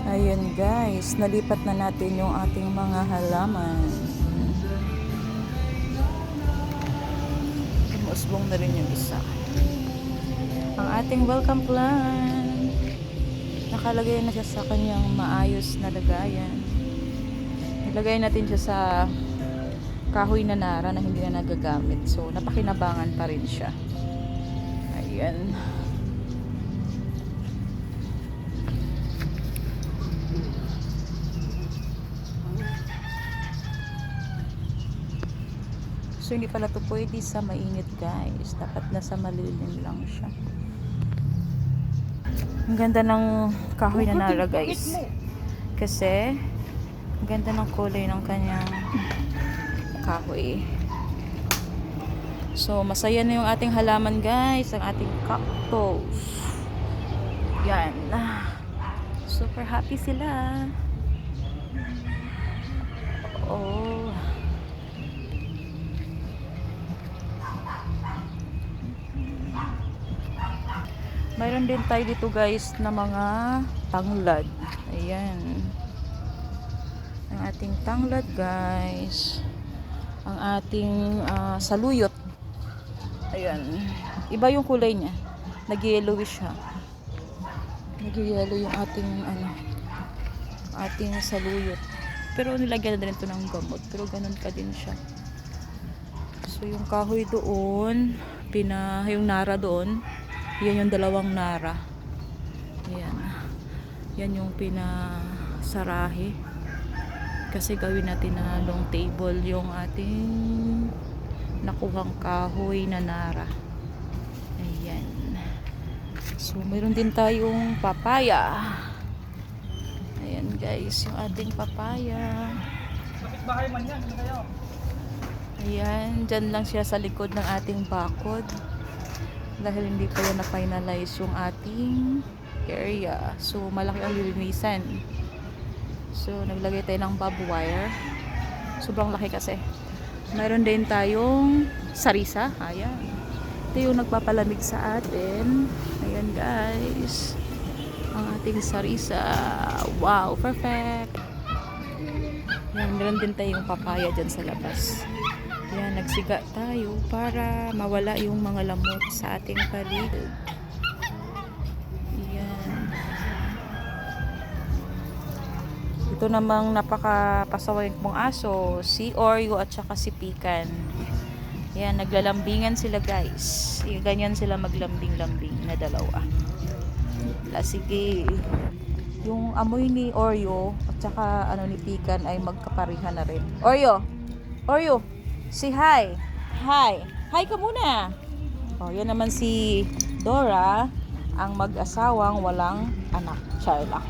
Ayan guys, nalipat na natin yung ating mga halaman. Umusbong na rin yung isa. Ang ating welcome plant, nakalagay na siya sa kanyang maayos na lagayan. Nilagay natin siya sa kahoy na nara na hindi na nagagamit. So, napakinabangan pa rin siya. Ayan. So, hindi pala ito pwede sa mainit guys. Dapat nasa malilim lang siya. Ang ganda ng kahoy na nara guys. Kasi, ang ganda ng kulay ng kanyang kahoy. So, masaya na yung ating halaman guys. Ang ating cactus. Yan. Super happy sila. Oh. Mayroon din tayo dito guys na mga tanglad. Ayan. Ang ating tanglad guys. Ang ating saluyot. Ayan. Iba yung kulay niya. Nag-yellowish siya. Nag-yellow yung ating saluyot. Pero nilagyan na din ito ng gamot. Pero ganun pa din siya. So yung kahoy doon, yung nara doon, yan yung dalawang nara. Ayan. Yan yung pinasarahe. Kasi gawin natin na long table yung ating nakuhang kahoy na nara. Ayan. So, meron din tayong papaya. Ayan guys, yung ating papaya. Kapit-bahay man yan. Ano kayo? Ayan, dyan lang siya sa likod ng ating bakod. Dahil hindi pa yan na-finalize yung ating area. So, malaki ang lilinisan. So, naglagay tayo ng barbed wire. Sobrang laki kasi. Mayroon din tayong sarisa. Ayan. Ito yung nagpapalamig sa atin. Ayan guys. Ang ating sarisa. Wow, perfect. Ayan, meron din tayong papaya dyan sa labas. Yan, nagsiga tayo para mawala yung mga lamok sa ating paligid. Yan. Ito namang napakapasaway mong aso, si Oreo at saka si Pican. Yan, naglalambingan sila guys. Ganyan sila maglambing-lambing na dalawa. Sige. Yung amoy ni Oreo at saka ni Pican ay magkaparihan na rin. Oreo! Oreo! Si hi. Hi. Hi ka muna. Oh, yan naman si Dora, ang mag-asawang walang anak. Char lang.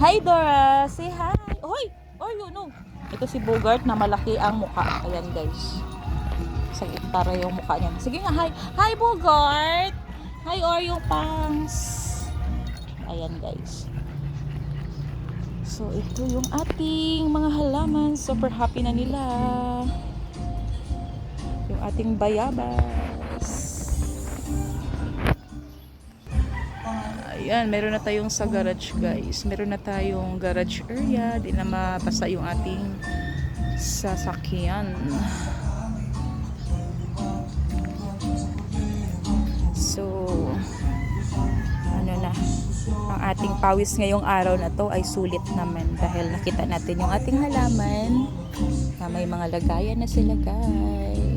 Hi Dora. Say hi. Hoy, Oreo no. Ito si Bogart na malaki ang mukha. Ayan guys. Sa itara yung mukha niya. Sige nga, hi. Hi Bogart. Hi Oreo Pangs. Ayan guys. So, ito yung ating mga halaman. Super happy na nila. Yung ating bayabas. Ayan, meron na tayong sa garage guys. Meron na tayong garage area. Di na mapasa yung ating sasakyan. So, ang ating pawis ngayong araw na to ay sulit naman dahil nakita natin yung ating halaman na may mga lagayan na sila guys.